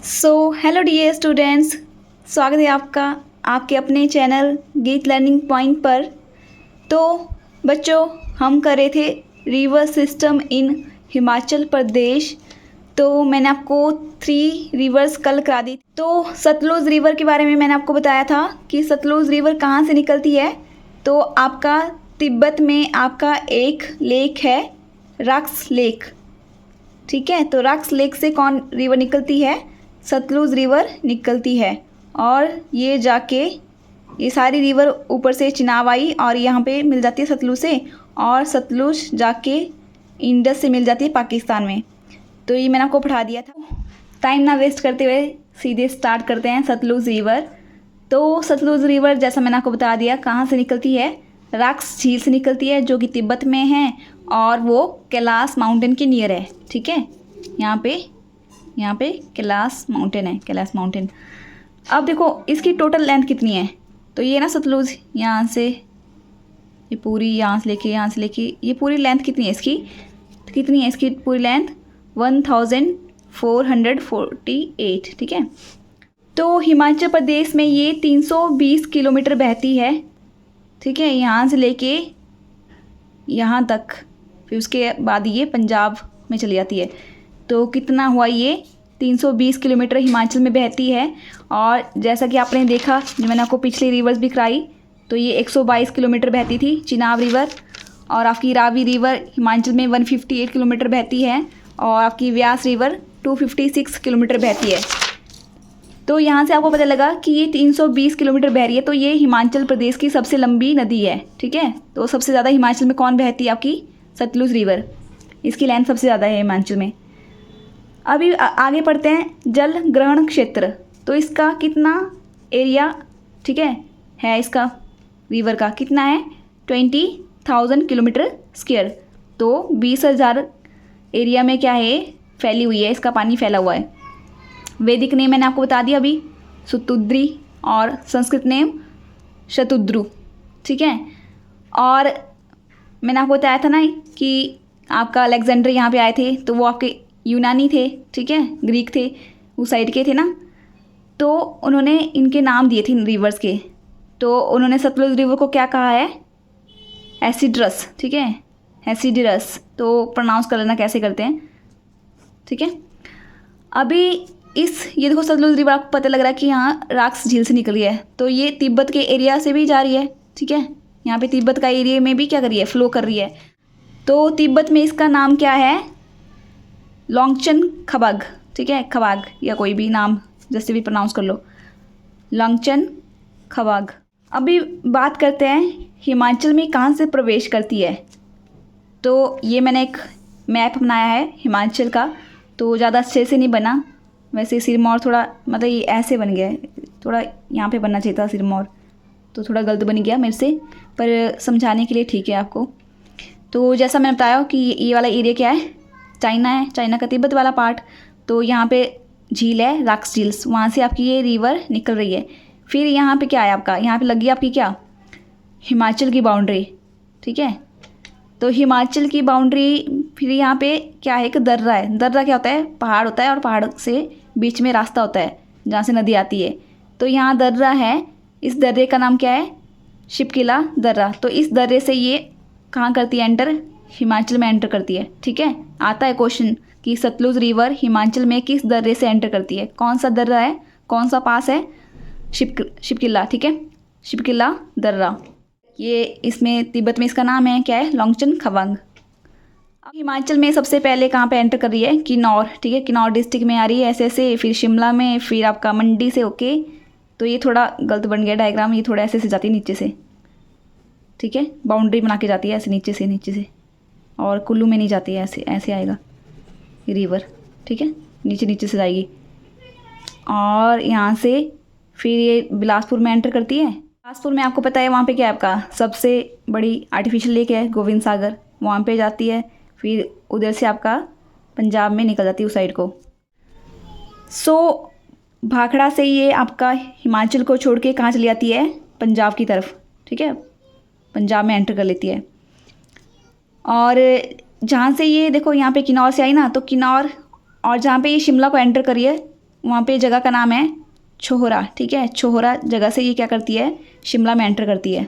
Hello dear students, स्वागत है आपका आपके अपने चैनल गीत लर्निंग पॉइंट पर। तो बच्चों, हम कर रहे थे river system in Himachal Pradesh. तो मैंने आपको 3 रिवर्स कल करा दी। तो सतलुज रिवर के बारे में मैंने आपको बताया था कि सतलुज रिवर कहाँ से निकलती है। तो आपका तिब्बत में आपका एक लेक है, रक्स लेक। ठीक है, तो रक्स लेक से कौन रिवर निकलती है? सतलुज रिवर निकलती है। और ये जाके ये सारी रिवर ऊपर से चिनाब आई और यहाँ पे मिल जाती है सतलुज से, और सतलुज जाके इंडस से मिल जाती है पाकिस्तान में। तो ये मैंने आपको पढ़ा दिया था। टाइम ना वेस्ट करते हुए सीधे स्टार्ट करते हैं सतलुज रिवर। तो सतलुज रिवर जैसा मैंने आपको बता दिया कहाँ से निकलती है, रक्स झील से निकलती है जो कि तिब्बत में है, और वो कैलाश माउंटेन के नियर है। ठीक है, यहाँ पे कैलाश माउंटेन है, कैलाश माउंटेन। अब देखो इसकी टोटल लेंथ कितनी है। तो ये ना सतलुज यहाँ से ये पूरी यहाँ से लेके ये पूरी लेंथ कितनी है इसकी? कितनी है इसकी पूरी लेंथ? 1448। ठीक है, तो हिमाचल प्रदेश में ये 320 किलोमीटर बहती है। ठीक है, यहाँ से लेके यहाँ तक, फिर उसके बाद ये पंजाब में चली जाती है। तो कितना हुआ ये? 320 किलोमीटर हिमाचल में बहती है। और जैसा कि आपने देखा, जो मैंने आपको पिछली रिवर्स भी कराई, तो ये 122 किलोमीटर बहती थी चिनाब रिवर। और आपकी रावी रिवर हिमाचल में 158 किलोमीटर बहती है, और आपकी व्यास रिवर 256 किलोमीटर बहती है। तो यहाँ से आपको पता लगा कि ये 320 किलोमीटर बह रही है। तो ये हिमाचल प्रदेश की सबसे लंबी नदी है। ठीक है, तो सबसे ज़्यादा हिमाचल में कौन बहती है? आपकी सतलुज रिवर। इसकी लेंथ सबसे ज़्यादा है हिमाचल में। अभी आगे पढ़ते हैं जल ग्रहण क्षेत्र। तो इसका कितना एरिया, ठीक है इसका रिवर का कितना है? 20,000 किलोमीटर स्क्वायर। तो 20,000 एरिया में क्या है? फैली हुई है, इसका पानी फैला हुआ है। वैदिक नेम मैंने आपको बता दिया अभी, सुतुद्री, और संस्कृत नेम शतुद्रु। ठीक है, और मैंने आपको बताया था ना कि आपका अलेक्जेंडर यहाँ पे आए थे, तो वो आपके यूनानी थे। ठीक है, ग्रीक थे, उस साइड के थे ना। तो उन्होंने इनके नाम दिए थे इन रिवर्स के। तो उन्होंने सतलुज रिवर को क्या कहा है? एसिड्रस। ठीक है, एसिड्रस। तो प्रोनाउंस कर लेना कैसे करते हैं। ठीक है, अभी ये देखो सतलुज रिवर, आपको पता लग रहा है कि यहाँ रक्स झील से निकल रही है। तो ये तिब्बत के एरिया से भी जा रही है। ठीक है, यहाँ पे तिब्बत का एरिया में भी क्या कर रही है? फ्लो कर रही है। तो तिब्बत में इसका नाम क्या है? लोंगचन खबाग। ठीक है, खबाग या कोई भी नाम जैसे भी प्रोनाउंस कर लो, लोंगचन खबाग। अभी बात करते हैं हिमाचल में कहाँ से प्रवेश करती है। तो ये मैंने एक मैप बनाया है हिमाचल का। तो ज़्यादा अच्छे से नहीं बना, वैसे सिरमौर थोड़ा मतलब ये ऐसे बन गया है, थोड़ा यहाँ पे बनना चाहिए था सिरमौर, तो थोड़ा गलत बन गया मेरे से, पर समझाने के लिए ठीक है आपको। तो जैसा मैंने बताया कि ये वाला एरिया क्या है? चाइना है, चाइना का तिब्बत वाला पार्ट। तो यहाँ पे झील है, रक्स झील्स, वहाँ से आपकी ये रिवर निकल रही है। फिर यहाँ पे क्या है आपका? यहाँ पे लगी आपकी क्या? हिमाचल की बाउंड्री। ठीक है, तो हिमाचल की बाउंड्री। फिर यहाँ पे क्या है? एक दर्रा है। दर्रा क्या होता है? पहाड़ होता है, और पहाड़ से बीच में रास्ता होता है जहाँ से नदी आती है। तो यहाँ दर्रा है, इस दर्रे का नाम क्या है? शिपकिला दर्रा। तो इस दर्रे से ये कहाँ करती है एंटर? हिमाचल में एंटर करती है। ठीक है, आता है क्वेश्चन कि सतलुज रिवर हिमाचल में किस दर्रे से एंटर करती है? कौन सा दर्रा है, कौन सा पास है? शिपकिला। ठीक है, शिपकिला दर्रा। ये इसमें तिब्बत में इसका नाम है क्या है? लोंगचन खबाग। अब हिमाचल में सबसे पहले कहाँ पे एंटर कर रही है? किन्नौर। ठीक है, किन्नौर डिस्ट्रिक्ट में आ रही है ऐसे, फिर शिमला में, फिर आपका मंडी से होके। तो ये थोड़ा गलत बन गया डायग्राम, ये थोड़ा ऐसे जाती है नीचे से। ठीक है, बाउंड्री बना के जाती है ऐसे नीचे से, और कुल्लू में नहीं जाती है, ऐसे आएगा ये रिवर। ठीक है, नीचे से जाएगी, और यहाँ से फिर ये बिलासपुर में एंटर करती है। बिलासपुर में आपको पता है वहाँ पे क्या है? आपका सबसे बड़ी आर्टिफिशियल लेक है गोविंद सागर, वहाँ पे जाती है। फिर उधर से आपका पंजाब में निकल जाती है उस साइड को। भाखड़ा से ये आपका हिमाचल को छोड़ के कहाँ चली जाती है? पंजाब की तरफ। ठीक है, पंजाब में एंटर कर लेती है। और जहाँ से ये देखो यहाँ पे किन्नौर से आई ना, तो किन्नौर, और जहाँ पे ये शिमला को एंटर करी है, वहाँ पे जगह का नाम है छोहरा, ठीक है। छोहरा जगह से ये क्या करती है, शिमला में एंटर करती है।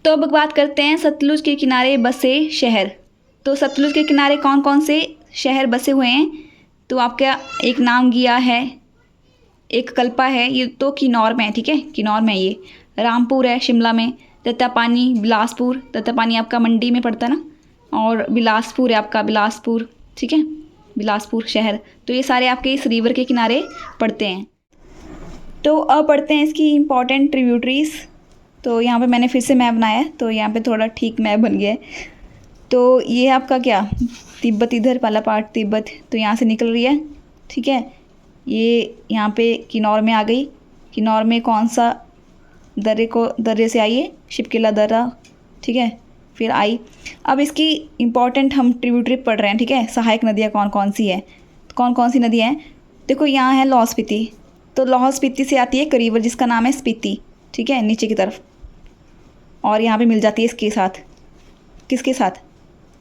तो अब बात करते हैं सतलुज के किनारे बसे शहर। तो सतलुज के किनारे कौन कौन से शहर बसे हुए हैं, तो आपका एक नामगिया है, एक कल्पा है, ये तो किन्नौर में है, ठीक है, किन्नौर में ये। रामपुर है शिमला में, तत्तापानी बिलासपुर, तत्तापानी आपका मंडी में पड़ता है ना, और बिलासपुर है आपका बिलासपुर, ठीक है, बिलासपुर शहर। तो ये सारे आपके इस रिवर के किनारे पड़ते हैं। तो अब पढ़ते हैं इसकी इम्पॉर्टेंट ट्रिब्यूटरीज। तो यहाँ पे मैंने फिर से मैप बनाया है, तो यहाँ पे थोड़ा ठीक मैप बन गया है। तो ये आपका क्या, तिब्बत इधर पहला पार्ट तिब्बत, तो यहाँ से निकल रही है, ठीक है। ये यहाँ पे किन्नौर में आ गई। किन्नौर में कौन सा दर्रे से आई है, शिपकिला दर्रा, ठीक है, फिर आई। अब इसकी इम्पॉर्टेंट हम ट्रिब्यूटरी पढ़ रहे हैं, ठीक है। सहायक नदियाँ कौन कौन सी है, कौन कौन सी नदियाँ हैं। देखो यहाँ है लाहौल स्पीति, तो लाहौल स्पीति से आती है एक रिवर जिसका नाम है स्पीति, ठीक है, नीचे की तरफ, और यहाँ पे मिल जाती है इसके साथ, किसके साथ,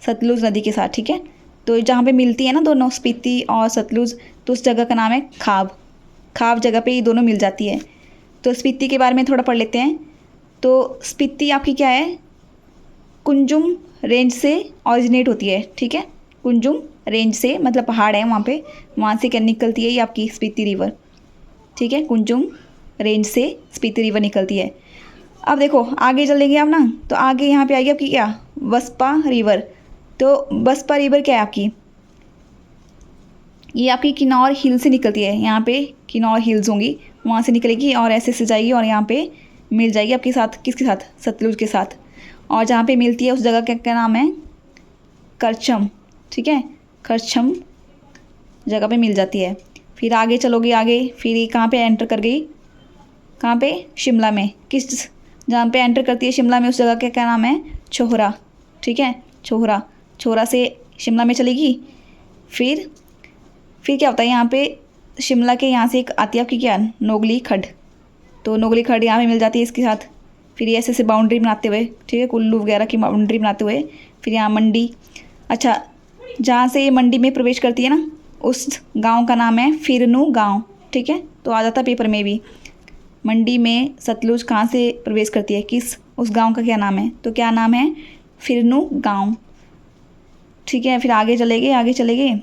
सतलुज नदी के साथ, ठीक है। तो जहाँ पे मिलती है ना दोनों, स्पीति और सतलुज, तो उस जगह का नाम है खाब। खाब जगह पे ये दोनों मिल जाती है। तो स्पीति के बारे में थोड़ा पढ़ लेते हैं। तो स्पीति आपकी क्या है, कुंजुम रेंज से ऑरिजिनेट होती है, ठीक है। कुंजुम रेंज से मतलब पहाड़ है वहाँ पे, वहाँ से क्या निकलती है ये आपकी स्पीति रिवर, ठीक है। कुंजुम रेंज से स्पीति रिवर निकलती है। अब देखो आगे चलेंगे आप ना, तो आगे यहाँ पे आएगी आपकी क्या, बसपा रिवर। तो बसपा रिवर क्या है आपकी, ये आपकी किन्नौर हिल से निकलती है। यहाँ पे किन्नौर हिल्स होंगी, वहाँ से निकलेगी और ऐसे जाएगी और यहाँ पे मिल जाएगी आपके साथ, किसके साथ, सतलुज के साथ। और जहाँ पे मिलती है उस जगह का क्या नाम है, करछम, ठीक है, करछम जगह पे मिल जाती है। फिर आगे चलोगे, आगे फिर ये कहाँ पे एंटर कर गई, कहाँ पे, शिमला में। किस जहाँ पे एंटर करती है शिमला में, उस जगह का क्या नाम है, छोहरा, ठीक है, छोहरा। छोहरा से शिमला में चलेगी। फिर क्या होता है यहाँ पे, शिमला के यहाँ से एक आती है आपकी क्या, नोगली खड्ड। तो नोगली खड्ड यहाँ पे मिल जाती है इसके साथ। फिर ये ऐसे बाउंड्री बनाते हुए, ठीक है, कुल्लू वगैरह की बाउंड्री बनाते हुए, फिर यहाँ मंडी। अच्छा, जहाँ से ये मंडी में प्रवेश करती है ना, उस गांव का नाम है फिरनू गांव, ठीक है। तो आ जाता पेपर में भी, मंडी में सतलुज कहाँ से प्रवेश करती है, किस, उस गांव का क्या नाम है, तो क्या नाम है, फिरनू गांव, ठीक है। फिर आगे चलेंगे,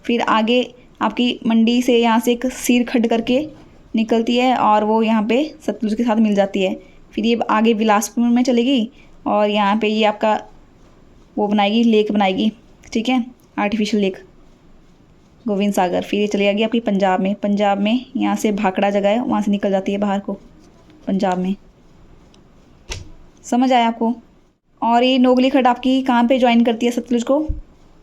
फिर आगे आपकी मंडी से यहाँ से एक सीर खड्ड करके निकलती है और वो यहाँ पे सतलुज के साथ मिल जाती है। फिर ये आगे बिलासपुर में चलेगी और यहाँ पे ये आपका वो बनाएगी, लेक बनाएगी, ठीक है, आर्टिफिशियल लेक, गोविंद सागर। फिर ये चली जाएगी आपकी पंजाब में यहाँ से भाखड़ा जगह है, वहाँ से निकल जाती है बाहर को, पंजाब में। समझ आया आपको। और ये नोगली खड्ड आपकी कहाँ पे ज्वाइन करती है सतलुज को,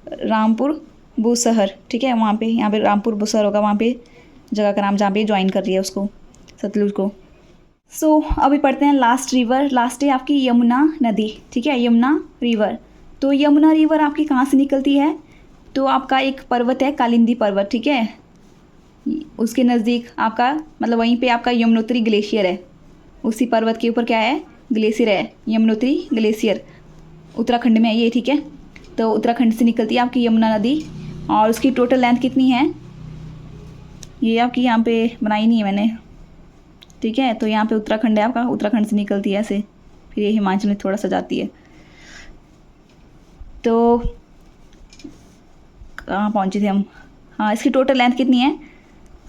रामपुर बुसहर, ठीक है, वहाँ पे, यहाँ पे रामपुर बुसहर होगा, वहाँ पे जगह का नाम, जहाँ पे ज्वाइन कर रही है उसको, सतलुज को। सो अभी पढ़ते हैं लास्ट रिवर। लास्ट है आपकी यमुना नदी, ठीक है, यमुना रिवर। तो यमुना रिवर आपकी कहाँ से निकलती है, तो आपका एक पर्वत है, कालिंदी पर्वत, ठीक है, उसके नज़दीक आपका, मतलब वहीं पे आपका यमुनोत्री ग्लेशियर है। उसी पर्वत के ऊपर क्या है, ग्लेशियर है, यमुनोत्री ग्लेशियर, उत्तराखंड में है ये, ठीक है। तो उत्तराखंड से निकलती है आपकी यमुना नदी, और उसकी टोटल लेंथ कितनी है, ये आपकी यहाँ पे बनाई नहीं है मैंने, ठीक है। तो यहाँ पे उत्तराखंड है आपका, उत्तराखंड से निकलती है ऐसे, फिर ये हिमाचल में थोड़ा सा जाती है। तो कहाँ पहुँचे थे हम, हाँ, इसकी टोटल लेंथ कितनी है,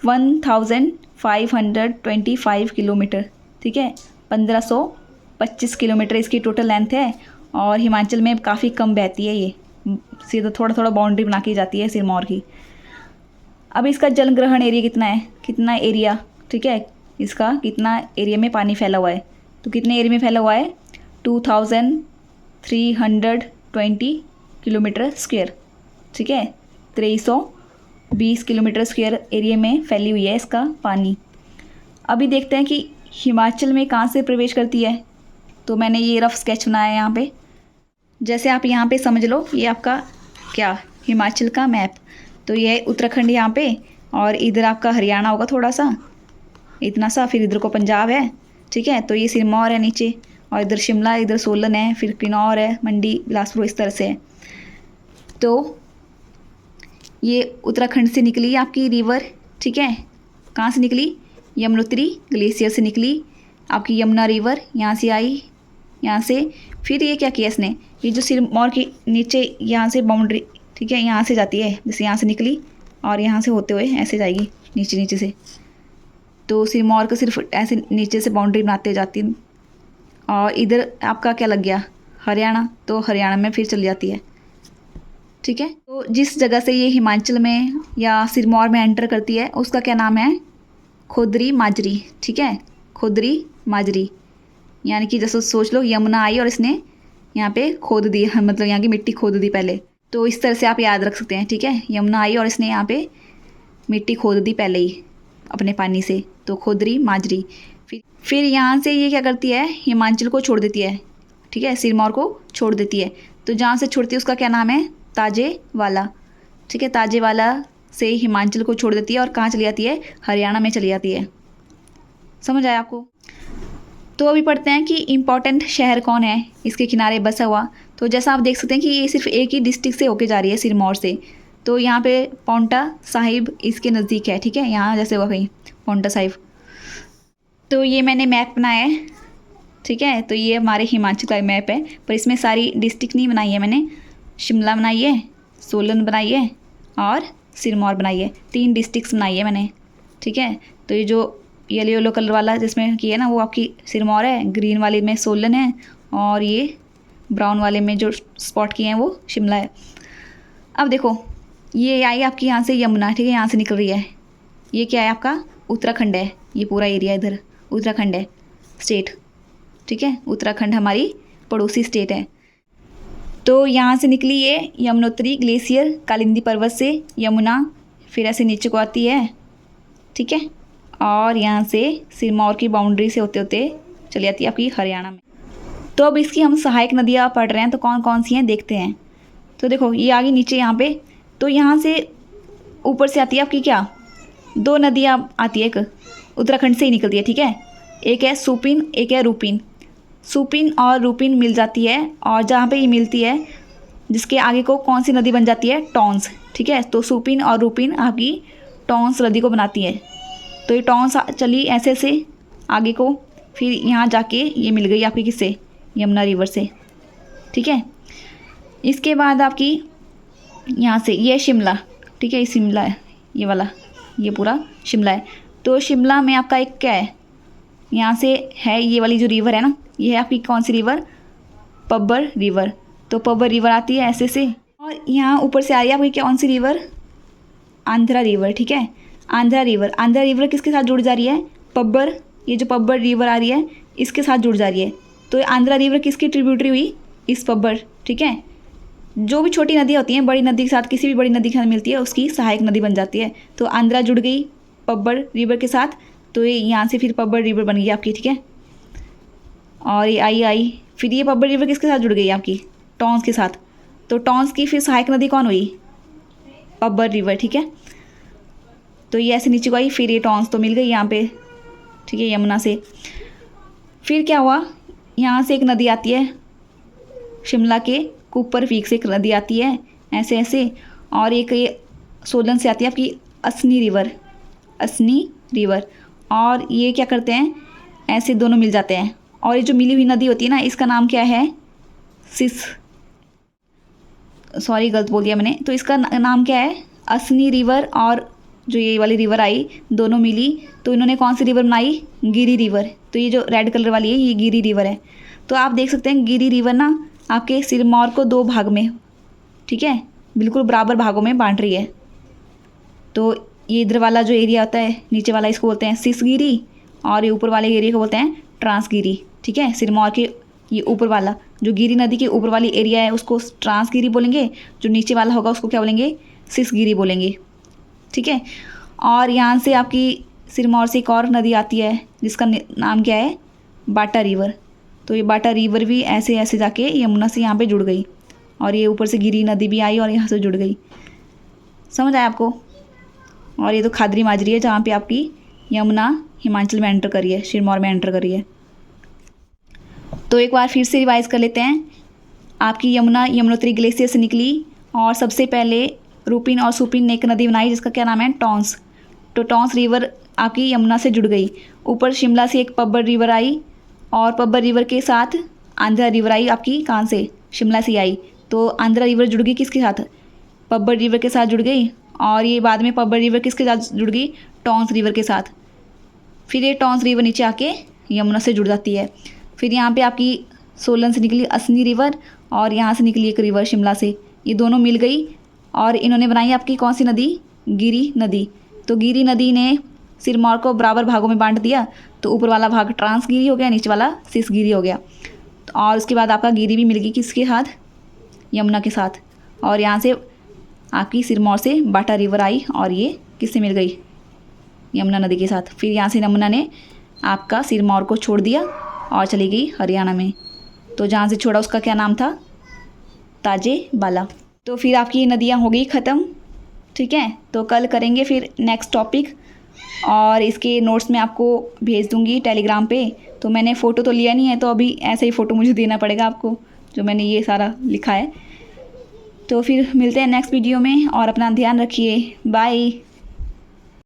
1525 किलोमीटर, ठीक है, 1525 किलोमीटर इसकी टोटल लेंथ है। और हिमाचल में काफ़ी कम बहती है ये, सीधा थोड़ा बाउंड्री बना के जाती है सिरमौर की। अब इसका जल ग्रहण एरिया कितना है, कितना एरिया, ठीक है, इसका कितना एरिया में पानी फैला हुआ है, तो कितने एरिया में फैला हुआ है, 2320 किलोमीटर स्क्वायर, ठीक है, 2320 किलोमीटर स्क्वायर एरिया में फैली हुई है इसका पानी। अभी देखते हैं कि हिमाचल में कहाँ से प्रवेश करती है। तो मैंने ये रफ स्केच बनाया है यहाँ पे, जैसे आप यहाँ पे समझ लो, ये आपका क्या, हिमाचल का मैप। तो ये है उत्तराखंड यहाँ पे, और इधर आपका हरियाणा होगा थोड़ा सा, इतना सा, फिर इधर को पंजाब है, ठीक है। तो ये सिरमौर है नीचे, और इधर शिमला, इधर सोलन है, फिर किन्नौर है, मंडी, बिलासपुर, इस तरह से है। तो ये उत्तराखंड से निकली आपकी रिवर, ठीक है, कहाँ से निकली, यमुनोत्री ग्लेशियर से निकली। आपकी यमुना रिवर यहाँ से आई, यहाँ से फिर ये क्या किया इसने, ये जो सिरमौर के नीचे यहाँ से बाउंड्री, ठीक है, यहाँ से जाती है, जैसे यहाँ से निकली और यहाँ से होते हुए ऐसे जाएगी नीचे नीचे से। तो सिरमौर को सिर्फ ऐसे नीचे से बाउंड्री बनाते जाती है। और इधर आपका क्या लग गया, हरियाणा, तो हरियाणा में फिर चली जाती है। ठीक है, तो जिस जगह से ये हिमाचल में या सिरमौर में एंटर करती है उसका क्या नाम है, खोदरी माजरी। ठीक है, खोदरी माजरी, यानी कि जैसे सोच लो यमुना आई और इसने यहाँ पे खोद दी, मतलब यहाँ की मिट्टी खोद दी पहले, तो इस तरह से आप याद रख सकते हैं। ठीक है, यमुना आई और इसने यहाँ पे मिट्टी खोद दी पहले ही अपने पानी से, तो खोदरी माजरी। फिर यहाँ से ये क्या करती है, हिमाचल को छोड़ देती है। ठीक है, सिरमौर को छोड़ देती है, तो जहाँ से छोड़ती है उसका क्या नाम है, ताजेवाला। ठीक है, ताजेवाला से हिमाचल को छोड़ देती है और कहाँ चली जाती है, हरियाणा में चली जाती है। समझ आया आपको। तो अभी पढ़ते हैं कि इम्पॉर्टेंट शहर कौन है इसके किनारे बसा हुआ। तो जैसा आप देख सकते हैं कि ये सिर्फ एक ही डिस्ट्रिक्ट से होके जा रही है, सिरमौर से। तो यहाँ पे पांवटा साहिब इसके नज़दीक है। ठीक है, यहाँ जैसे हुआ कहीं पांवटा साहिब। तो ये मैंने मैप बनाया है। ठीक है, तो ये हमारे हिमाचल का मैप है, पर इसमें सारी डिस्ट्रिक्ट नहीं बनाई है मैंने। शिमला बनाई है, सोलन बनाई है और सिरमौर बनाई है, 3 डिस्ट्रिक्ट्स बनाई है मैंने। ठीक है, तो ये जो येलो येलो कलर वाला जिसमें की है ना, वो आपकी सिरमौर है, ग्रीन वाले में सोलन है और ये ब्राउन वाले में जो स्पॉट किए हैं वो शिमला है। अब देखो ये आई आपकी यहाँ से यमुना। ठीक है, यहाँ से निकल रही है। ये क्या है आपका, उत्तराखंड है। ये पूरा एरिया इधर उत्तराखंड है स्टेट। ठीक है, उत्तराखंड हमारी पड़ोसी स्टेट है। तो यहाँ से निकली ये यमुनोत्री ग्लेशियर कालिंदी पर्वत से यमुना, फिर ऐसे नीचे को आती है। ठीक है, और यहाँ से सिरमौर की बाउंड्री से होते होते चली जाती है आपकी हरियाणा में। तो अब इसकी हम सहायक नदियाँ पढ़ रहे हैं, तो कौन कौन सी हैं देखते हैं। तो देखो ये आ गई नीचे यहाँ पे, तो यहाँ से ऊपर से आती है आपकी क्या, 2 नदियाँ आती है, एक उत्तराखंड से ही निकलती है। ठीक है, एक है सुपिन, एक है रूपिन। सुपिन और रूपिन मिल जाती है, और जहाँ पे ये मिलती है जिसके आगे को कौन सी नदी बन जाती है, टॉन्स। ठीक है, तो सुपिन और रूपिन आपकी टॉन्स नदी को बनाती है। तो ये टॉन्स चली ऐसे से आगे को, फिर यहाँ जाके ये मिल गई आपकी किससे, यमुना रिवर से। ठीक है, इसके बाद आपकी यहाँ से ये शिमला। ठीक है, ये शिमला है, ये वाला ये पूरा शिमला है। तो शिमला में आपका एक क्या है, यहाँ से है ये वाली जो रिवर है ना, ये है आपकी कौन सी रिवर, पब्बर रिवर। तो पब्बर रिवर आती है ऐसे से, और यहाँ ऊपर से आ रही है आपकी कौन सी रिवर, आंध्रा रिवर। ठीक है, आंध्रा रिवर। आंध्रा रिवर किसके साथ जुड़ जा रही है, पब्बर, ये जो पब्बर रिवर आ रही है इसके साथ जुड़ जा रही है। तो आंध्रा रिवर किसकी ट्रिब्यूटरी हुई, इस पब्बर। ठीक है, जो भी छोटी नदियाँ होती हैं बड़ी नदी के साथ, किसी भी बड़ी नदी के साथ मिलती है उसकी सहायक नदी बन जाती है। तो आंध्रा जुड़ गई पब्बर रिवर के साथ, तो ये यहाँ से फिर पब्बर रिवर बन गई आपकी। ठीक है, और ये आई फिर ये पब्बर रिवर किसके साथ जुड़ गई आपकी, टॉन्स के साथ। तो टॉन्स की फिर सहायक नदी कौन हुई, पब्बर रिवर। ठीक है, तो ये ऐसे नीचे को आई, फिर ये टॉन्स तो मिल गई यहाँ पे। ठीक है, यमुना से। फिर क्या हुआ, यहाँ से एक नदी आती है, शिमला के कुपर पीक से एक नदी आती है ऐसे ऐसे, और एक ये सोलन से आती है आपकी असनी रिवर, असनी रिवर। और ये क्या करते हैं, ऐसे दोनों मिल जाते हैं। और ये जो मिली हुई नदी होती है ना, इसका नाम क्या है, सॉरी गलत बोल दिया मैंने। तो इसका नाम क्या है, असनी रिवर। और जो ये वाली रिवर आई दोनों मिली, तो इन्होंने कौन सी रिवर बनाई, गिरी रिवर। तो ये जो रेड कलर वाली है ये गिरी रिवर है। तो आप देख सकते हैं गिरी रिवर ना आपके सिरमौर को 2 भाग में, ठीक है, बिल्कुल बराबर भागों में बांट रही है। तो ये इधर वाला जो एरिया होता है नीचे वाला, इसको बोलते हैं सिसगिरी, और ये ऊपर वाले एरिया को बोलते हैं ट्रांसगिरी। ठीक है, सिरमौर के ये ऊपर वाला जो गिरी नदी के ऊपर वाली एरिया है उसको ट्रांसगिरी बोलेंगे, जो नीचे वाला होगा उसको क्या बोलेंगे, सिसगिरी बोलेंगे। ठीक है, और यहाँ से आपकी सिरमौर से एक और नदी आती है जिसका नाम क्या है, बाटा रिवर। तो ये बाटा रिवर भी ऐसे ऐसे जाके यमुना से यहाँ पे जुड़ गई, और ये ऊपर से गिरी नदी भी आई और यहाँ से जुड़ गई। समझ आया आपको। और ये तो खादरी माजरी है जहाँ पे आपकी यमुना हिमाचल में एंटर करी है, सिरमौर में एंटर करी है। तो एक बार फिर से रिवाइज कर लेते हैं। आपकी यमुना यमुनोत्री ग्लेशियर से निकली, और सबसे पहले रूपिन और सुपिन ने एक नदी बनाई जिसका क्या नाम है, टॉन्स। तो टॉन्स रिवर आपकी यमुना से जुड़ गई। ऊपर शिमला से एक पब्बर रिवर आई और पब्बर रिवर के साथ आंध्रा रिवर आई, आपकी कहाँ से, शिमला से आई। तो आंध्रा रिवर जुड़ गई किसके साथ, पब्बर रिवर के साथ जुड़ गई। और ये बाद में पब्बर रिवर किसके साथ जुड़ गई, टॉन्स रिवर के साथ। फिर ये टॉन्स रिवर नीचे आके यमुना से जुड़ जाती है। फिर यहाँ पे आपकी सोलन से निकली असनी रिवर और यहाँ से निकली एक रिवर शिमला से, ये दोनों मिल गई और इन्होंने बनाई आपकी कौन सी नदी, गिरी नदी। तो गिरी नदी ने सिरमौर को बराबर भागों में बांट दिया। तो ऊपर वाला भाग ट्रांसगिरी हो गया, नीचे वाला सिसगिरी हो गया। और उसके बाद आपका गिरी भी मिल गई किसके साथ, यमुना के साथ। और यहाँ से आपकी सिरमौर से बाटा रिवर आई और ये किससे मिल गई, यमुना नदी के साथ। फिर यहाँ से यमुना ने आपका सिरमौर को छोड़ दिया और चली गई हरियाणा में। तो जहाँ से छोड़ा उसका क्या नाम था, ताजे बाला। तो फिर आपकी नदियाँ हो गई ख़त्म, ठीक है। तो कल करेंगे फिर नेक्स्ट टॉपिक और इसके नोट्स मैं आपको भेज दूँगी टेलीग्राम पे। तो मैंने फ़ोटो तो लिया नहीं है, तो अभी ऐसे ही फ़ोटो मुझे देना पड़ेगा आपको जो मैंने ये सारा लिखा है। तो फिर मिलते हैं नेक्स्ट वीडियो में और अपना ध्यान रखिए, बाय।